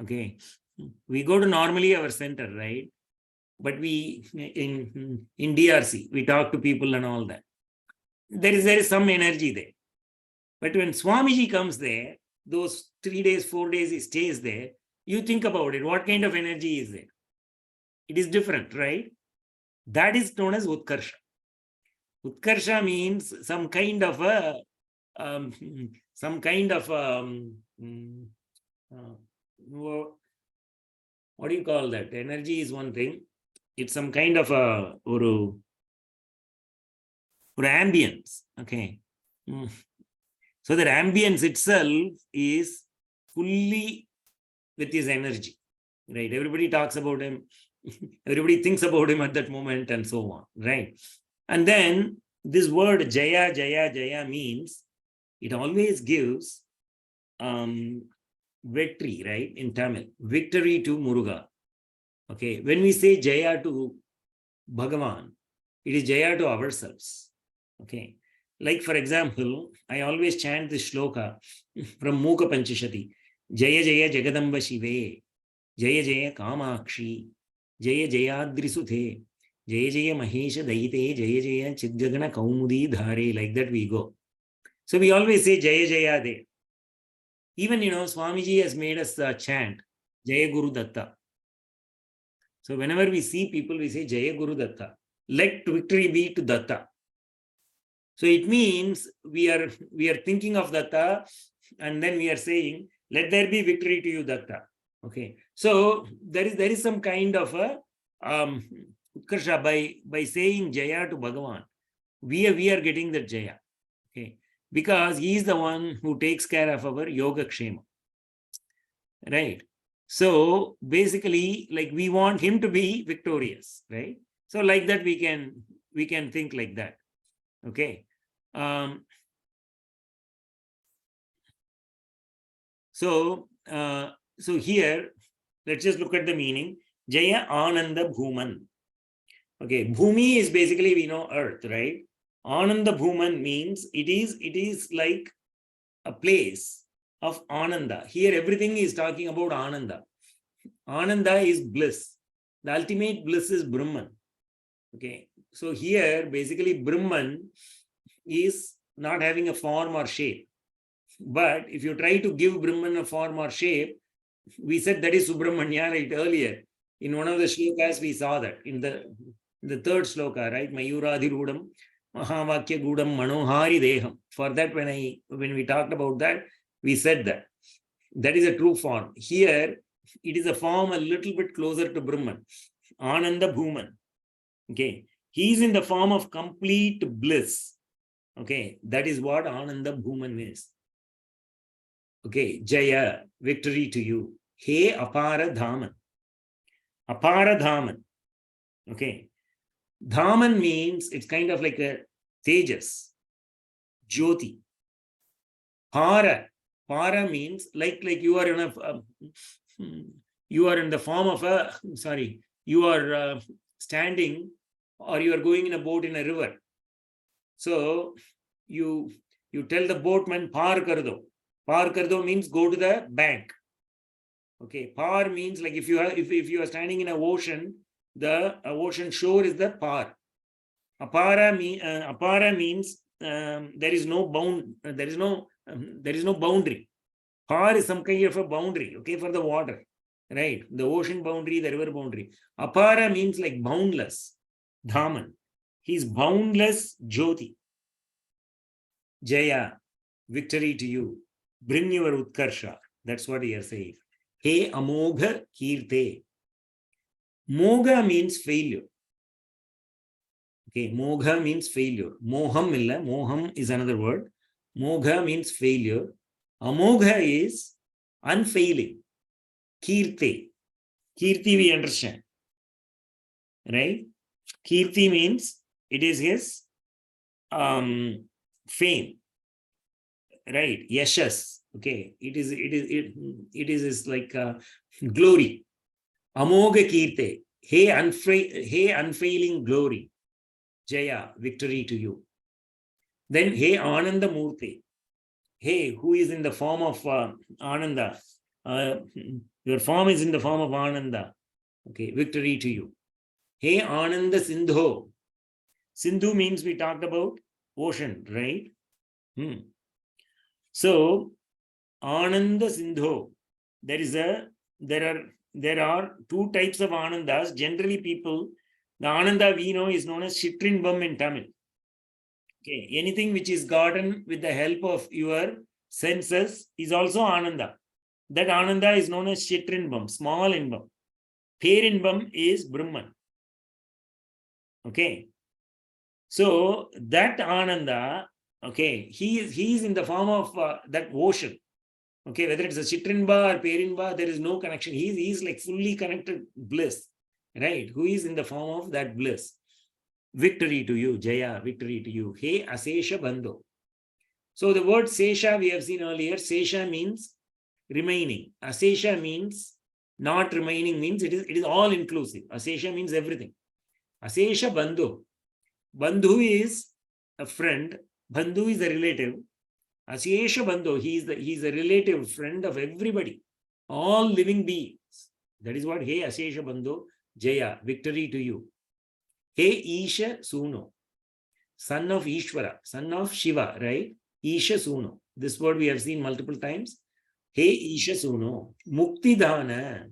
Okay, we go to normally our center, right? But we in DRC, we talk to people and all that. There is some energy there. But when Swamiji comes there, those 3 days, 4 days he stays there, you think about it. What kind of energy is there? It is different, right? That is known as Utkarsha. Utkarsha means some kind of what do you call that? Energy is one thing. It's some kind of or ambience. Okay. So that ambience itself is fully with his energy, right? Everybody talks about him. Everybody thinks about him at that moment and so on, right? And then this word Jaya, Jaya, Jaya means it always gives victory, right? In Tamil, victory to Muruga. Okay, when we say Jaya to Bhagavan, it is Jaya to ourselves. Okay, like for example, I always chant this shloka from Mukha Panchashati. Jaya Jaya Jagadamba Shive, Jaya Jaya Kamakshi, Jaya Jayadri Suthe, Jaya Jaya Mahesha Daite, Jaya Jaya Chidgagana Kaumudi Dhare. Like that we go. So we always say Jaya Jaya there. Even, Swamiji has made us chant Jaya Guru Datta. So whenever we see people, we say Jaya Guru Datta. Let victory be to Datta. So it means we are thinking of Datta, and then we are saying, let there be victory to you, Datta. Okay. So there is some kind of a Utkarsha by saying Jaya to Bhagavan. We are getting that Jaya. Okay. Because he is the one who takes care of our Yoga Kshema. Right. So basically, like, we want him to be victorious, right? So like that we can think like that. Okay. So here, let's just look at the meaning. Jaya Ananda Bhuman. Okay, Bhumi is basically, we know, earth, right? Ananda Bhuman means it is like a place of Ananda. Here everything is talking about Ananda. Ananda is bliss. The ultimate bliss is Brahman. Okay, so here basically Brahman is not having a form or shape. But if you try to give Brahman a form or shape, we said that is Subrahmanya, right? Earlier in one of the shlokas we saw that in the third shloka, right? Mayuradhirudam Mahavakya Gudam Manohari Deham. For that, when we talked about that, we said that is a true form. Here it is a form a little bit closer to Brahman, Ananda Bhuman. Okay, he is in the form of complete bliss. Okay, that is what Ananda Bhuman is. Okay, Jaya, victory to you. He Apara Dhaman. Apara Dhaman. Okay, Dhaman means it's kind of like a Tejas, Jyoti. Para means like you are in the form of you are standing, or you are going in a boat in a river. So you tell the boatman, Par Kardo. Par Kardo means go to the bank. Okay, Par means like if you are standing in an ocean, the ocean shore is the Par. Apara means there is no boundary. Par is some kind of a boundary, okay, for the water, right? The ocean boundary, the river boundary. Apara means like boundless. Dhaman. He's boundless Jyoti. Jaya, victory to you. Bring your Utkarsha. That's what he is saying. He Amogha Kirte. Mogha means failure. Okay, mogha means failure. Moham illa, moham is another word. Mogha means failure. Amogha is unfailing. Kirti. Kirti we understand. Right? Kirti means it is his fame. Right? Yashas. Okay. It is like glory. Amogha Kirte. Hey, unfailing glory. Jaya, victory to you. Then, hey, Ananda Murti. Hey, who is in the form of Ananda? Your form is in the form of Ananda. Okay, victory to you. Hey, Ananda Sindhu. Sindhu means we talked about ocean, right? So, Ananda Sindhu. There are two types of Anandas. Generally, people, the Ananda we know is known as Shitrinbam in Tamil. Okay, anything which is gotten with the help of your senses is also Ananda. That Ananda is known as Shitrinbam, small inbam. Perinbam is Brahman. Okay. So that Ananda, okay, he is in the form of that ocean. Okay, whether it's a Chitrinba or Perinba, there is no connection. He is like fully connected bliss, right? Who is in the form of that bliss. Victory to you, Jaya, victory to you. Hey, Asesha Bandhu. So the word Sesha we have seen earlier. Sesha means remaining. Asesha means not remaining, means it is all inclusive. Asesha means everything. Asesha Bandhu. Bandhu is a friend. Bandhu is a relative. Asesha Bandhu, he is a relative friend of everybody, all living beings. That is what, hey Asesha Bandhu, Jaya, victory to you. Hey Isha Suno, son of Ishvara, son of Shiva, right? Isha Suno. This word we have seen multiple times. Hey Isha Suno, Mukti Dana.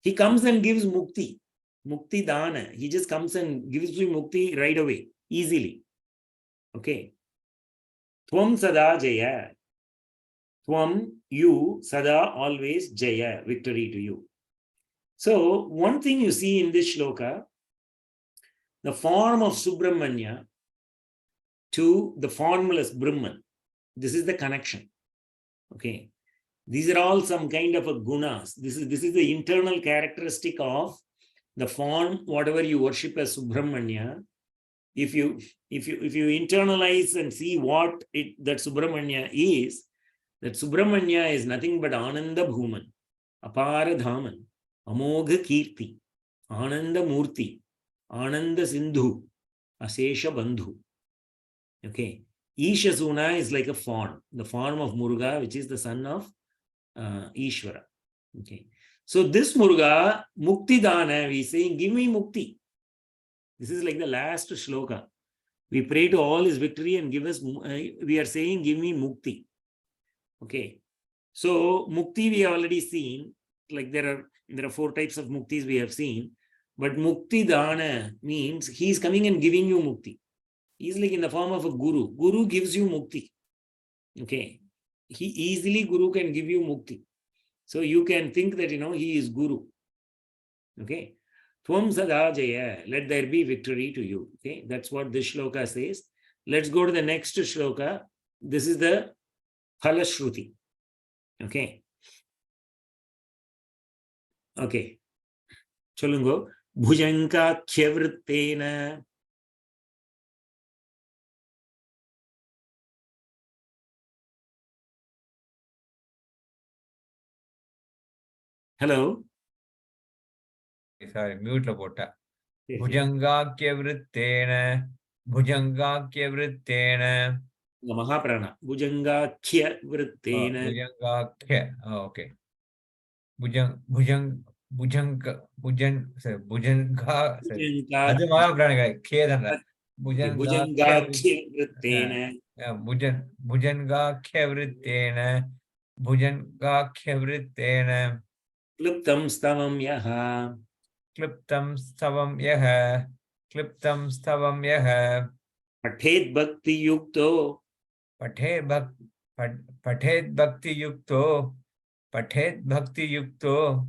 He comes and gives Mukti. Mukti Dana. He just comes and gives you Mukti right away, easily. Okay. Tvam Sada Jaya. Tvam, you, Sada, always, Jaya, victory to you. So, one thing you see in this shloka, the form of Subrahmanya to the formless Brahman. This is the connection. Okay. These are all some kind of a gunas. This is the internal characteristic of the form, whatever you worship as Subrahmanya. If you internalize and see what that Subrahmanya is, that Subrahmanya is nothing but Ananda Bhuman, Apara Dhaman, Amogha Kirti, Ananda Murti, Ananda Sindhu, Asesha Bandhu. Okay. Isha Suna is like a form, the form of Muruga, which is the son of Ishvara. Okay. So this Muruga, Mukti Dana, we saying, give me Mukti. This is like the last shloka. We pray to all his victory and give us, we are saying, give me Mukti. Okay. So Mukti we have already seen, like there are 4 types of Muktis we have seen, but Mukti Dana means he is coming and giving you Mukti. He is like in the form of a Guru. Guru gives you Mukti. Okay. He easily, Guru can give you Mukti. So you can think that, he is Guru. Okay. Tvam Sada Jaya, let there be victory to you. Okay. That's what this shloka says. Let's go to the next shloka. This is the Phalashruti. Okay. Okay. Cholungo. Bhujanka Khyavrittena. Hello. Sorry, mute la pota. Bhujangakya vrittena, Bhujangakya vrittena. Mahaprana. Bhujangakya vrittena. Bhujangakya. Oh, okay. Bhujanga. That's Mahaprana guy. Kya Bhujangakya vrittena. Bhujangakya vrittena. Bhujangakya vrittena. Kliptam stavam yaha. Kliptam stavam yaha. Kliptam stavam yaha. Pathet bhakti yukto. Pathet bhakti yukto. Pathet bhakti yukto.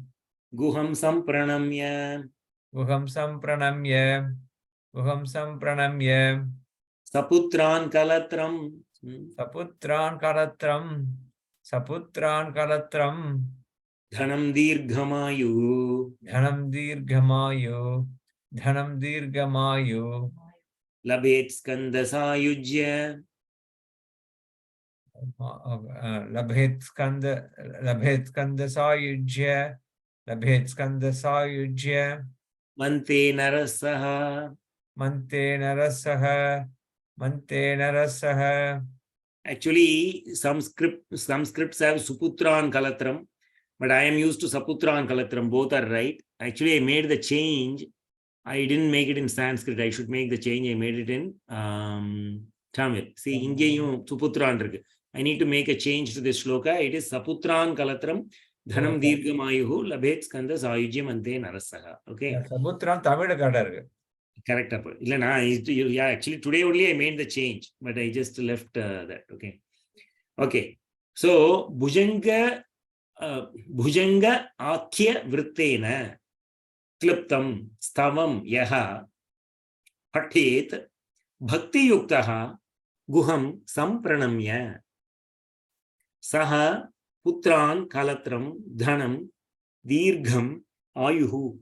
Guham sampranamya. Guham sampranamya. गुहं संप्रणम्य Saputran kalatram. सपुत्रान् कलत्रम् Dhanam dirghamayu. धनं दीर्घमायु Labhet skandasayujya. लभेत् स्कन्दसायुज्य Mante narasaha. मन्ते नरसः Actually, some scripts have Suputran Kalatram, but I am used to Saputran Kalatram. Both are right. Actually, I made the change. I didn't make it in Sanskrit. I should make the change. I made it in Tamil. See, Ingeyum Suputran irukku. I need to make a change to this shloka. It is Saputran Kalatram, Dhanam Dirgamayuhu, Labhet Skanda Sayujyam Ante Narasaha. Okay. समुद्रम तमिल கடை Correct. Yeah, actually today only I made the change, but I just left that. Okay. Okay. So Bhujanga Akhya Vrittena Kliptam Stavam Yaha Patet Bhakti Yuktaha Guham Sampranamya Saha Putran Kalatram Dhanam Dirgham Ayuhu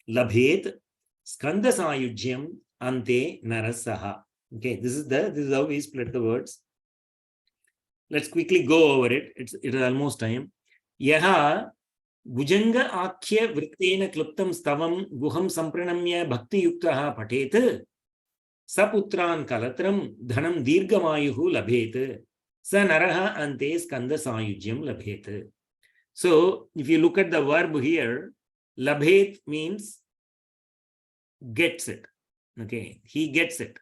Labhet Skandasayujyam ante narasaha. Okay, this is how we split the words. Let's quickly go over it. It is almost time. Yaha Bhujanga Akhya Vrittena Kluptam Stavam Guham Sampranamya Bhakti Yuktaha Patet Saputran Kalatram Dhanam Dirgamayuhu Labhet Sa Naraha ante Skandasayujyam Labhet. So, if you look at the verb here, Labhet means gets it. Okay, he gets it.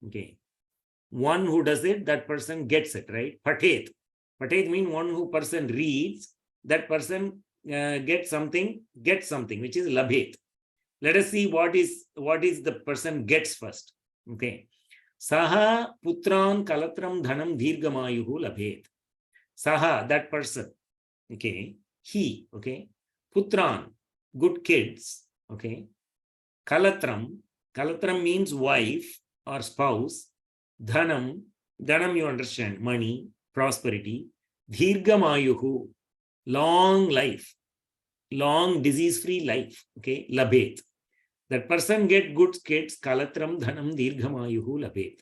Okay, one who does it, that person gets it, right? Patet means one who person reads, that person gets something, which is labhet. Let us see what is the person gets first. Okay, Saha Putran Kalatram Dhanam Dirgamayuhu Labhet. Saha, that person. Okay, he. Okay, Putran, good kids. Okay, Kalatram means wife or spouse. Dhanam you understand, money, prosperity. Dhirgamayuhu, long life, long disease-free life. Okay, labhet. That person get good kids. Kalatram Dhanam Dirgamayuhu Labhet.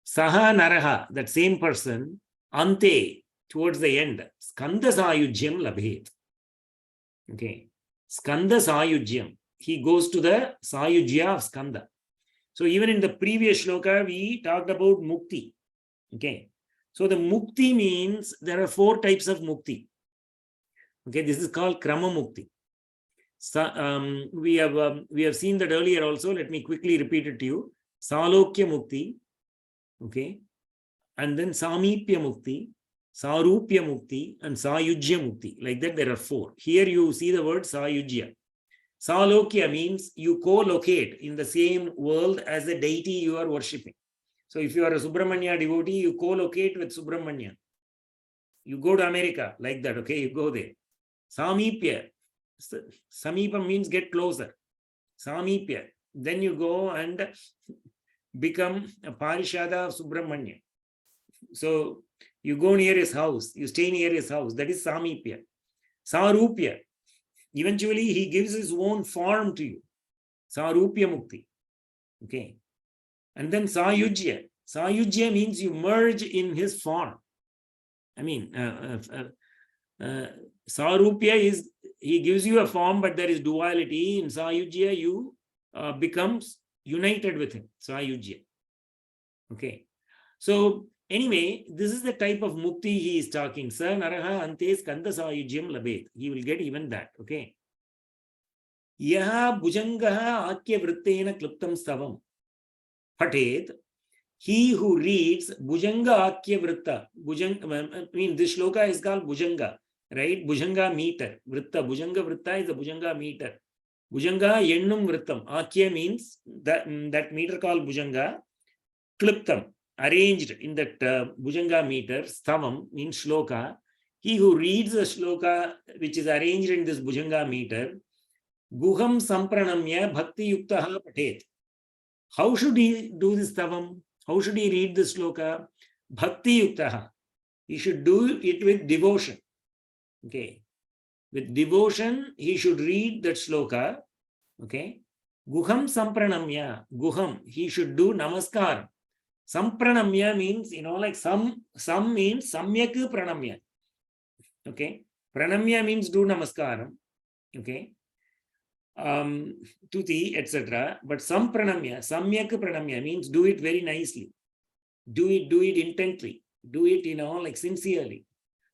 Saha Naraha, that same person, Ante, towards the end, Skandasayujyam Labhet. Okay. Skanda Sayujyam. He goes to the Sayujya of Skanda. So even in the previous shloka, we talked about Mukti. Okay. So the Mukti means there are 4 types of Mukti. Okay. This is called Krama Mukti. So, we have seen that earlier also. Let me quickly repeat it to you. Salokya Mukti. Okay. And then Samipya Mukti, Sarupya Mukti, and Sayujya Mukti. Like that, there are 4. Here you see the word Sayujya. Salokya means you co-locate in the same world as the deity you are worshipping. So if you are a Subrahmanya devotee, you co-locate with Subrahmanya. You go to America, like that, okay? You go there. Samipya. Samipa means get closer. Samipya. Then you go and become a Parishada of Subrahmanya. So you go near his house, you stay near his house. That is Samipya. Sarupya. Eventually, he gives his own form to you. Sarupya Mukti. Okay. And then Sayujya. Sayujya means you merge in his form. I mean, Sarupya is, he gives you a form, but there is duality. In Sayujya, you becomes united with him. Sayujya. Okay. So, anyway, this is the type of mukti he is talking. Sa naraha ante skanda sayujyam labhet. He will get even that. Okay. Yaha bhujangaha akya vrittena kluptam stavam. Patet. He who reads Bhujanga Akya Vritta. I mean, this shloka is called Bhujanga, right? Bhujanga meter. Vritta. Bhujanga Vritta is the Bhujanga meter. Bhujanga Yennum Vrittam. Akya means that meter called Bhujanga. Kliptam. Arranged in that Bhujanga meter. Stavam means shloka. He who reads the shloka which is arranged in this Bhujanga meter. Guham Sampranamya Bhakti Yuktaha Patet. How should he do this tavam? How should he read this shloka? Bhakti Yuktaha. He should do it with devotion. Okay. With devotion, he should read that shloka. Okay. Guham Sampranamya. Guham. He should do namaskar. Sampranamya means, like some means samyak pranamya. Okay. Pranamya means do namaskaram. Okay. Tuti, etc. But sampranamya, samyak pranamya means do it very nicely. Do it intently. Do it, like sincerely.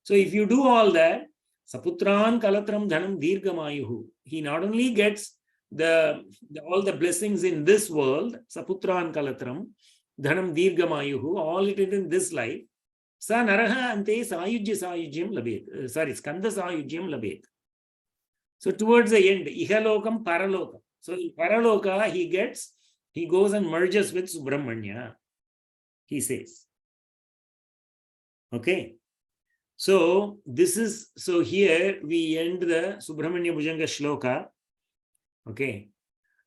So if you do all that, Saputran Kalatram Dhanam Dirgamayuhu. He not only gets all the blessings in this world, Saputran Kalatram Dhanam Dirgamayuhu, all it is in this life. Sa Naraha Ante Sayujyam Labet. Skanda Sayujyam Labet. So towards the end, Ihalokam Paralokam. So in Paraloka, he goes and merges with Subrahmanya, he says. Okay. So here we end the Subrahmanya Bhujanga shloka. Okay.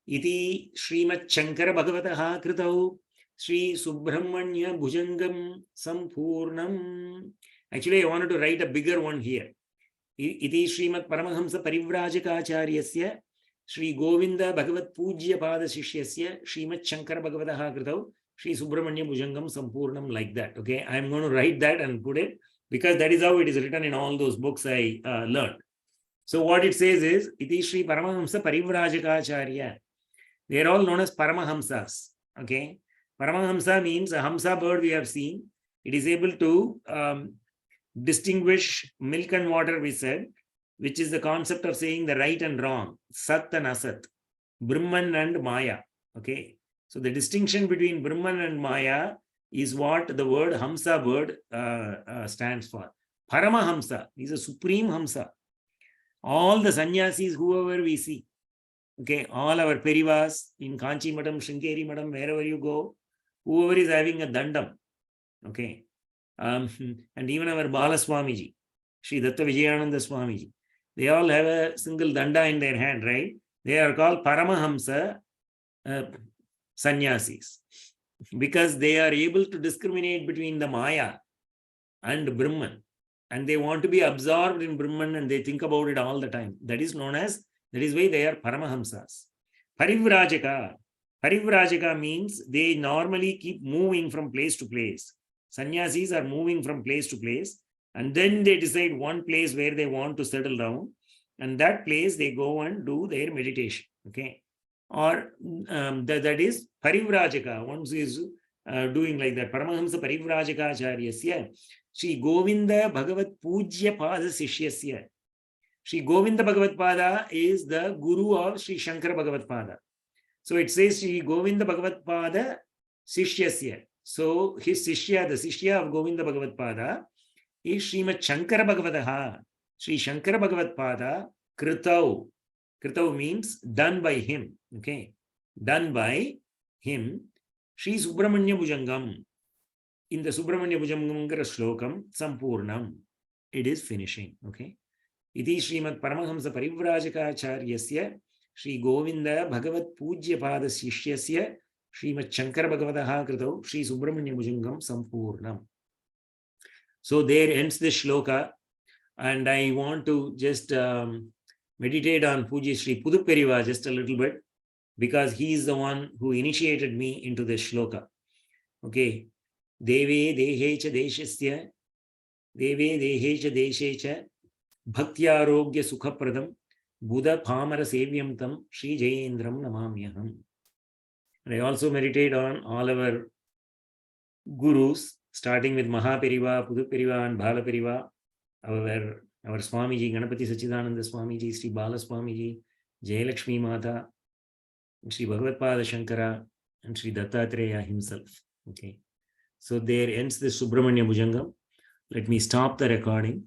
Iti Srimad Shankara Bhagavataha Kritau Shri Subrahmanya Bhujangam Sampurnam. Actually, I wanted to write a bigger one here. Iti Srimad Paramahamsa Parivrajakacharyasya Shri Govinda Bhagavat Pujya Pada Shishyasya Srimad Shankara Bhagavataha Kritau Shri Subrahmanya Bhujangam Sampurnam, like that. Okay. I'm going to write that and put it, because that is how it is written in all those books I learned. So what it says is, Iti Shri Paramahamsa Parivrajakaacharya. They are all known as Paramahamsas. Okay. Paramahamsa means a Hamsa bird we have seen. It is able to distinguish milk and water, we said, which is the concept of saying the right and wrong, Sat and Asat, Brahman and Maya. Okay. So the distinction between Brahman and Maya is what the word Hamsa bird stands for. Paramahamsa is a supreme Hamsa. All the sannyasis, whoever we see, okay, all our perivas in Kanchi Madam, Shrinkeri Madam, wherever you go, whoever is having a dandam, okay, and even our Bala Swamiji, Shri Datta Vijayananda Swamiji, they all have a single danda in their hand, right? They are called Paramahamsa sannyasis, because they are able to discriminate between the Maya and Brahman, and they want to be absorbed in Brahman, and they think about it all the time. That is why they are Paramahamsas. Parivrajaka means they normally keep moving from place to place. Sannyasis are moving from place to place, and then they decide one place where they want to settle down, and that place they go and do their meditation. Okay. Or that is Parivrajaka. Once is doing like that. Paramahamsa Parivrajaka Acharyasya Shri Govinda Bhagavat Pujya Pada Sishyasya. Shri Govinda Bhagavat Pada is the guru of Shri Shankara Bhagavat Pada. So it says Shri Govinda Bhagavat Pada Sishyasya. So his Sishya, the Sishya of Govinda Bhagavat Pada, is Srimad Shankara Bhagavataha. Shri Shankara Bhagavat Pada Kritau. Kritau means done by him. Okay. Done by him. Shri Subrahmanya Bhujangam. In the Subrahmanya Bhujangam shlokam, Sampurnam. It is finishing. Okay. Iti Srimad Paramahamsa Parivrajakacharyasya Shri Govinda Bhagavat Pujya Pada Sishyasya Srimad Shankara Bhagavataha Kritau Shri Subrahmanya Bhujangam Sampurnam. So there ends this shloka, and I want to just meditate on Puji Shri Puduperiva just a little bit, because he is the one who initiated me into this shloka. Okay. Deve dehecha deshasya Deve dehecha deshecha Bhaktyarogya Sukhapradam Buddha Pamara Sevyam Tam Shri Jayendram Namamyaham. And I also meditate on all our gurus, starting with Mahaperiva, Puduperiva, and Balaperiva, our Swamiji, Ganapati Sachidananda Swamiji, Sri Bala Swamiji, Jayalakshmi Mata, Sri Bhagavatpada Shankara, and Sri Dattatreya himself. Okay. So there ends the Subrahmanya Bhujangam. Let me stop the recording.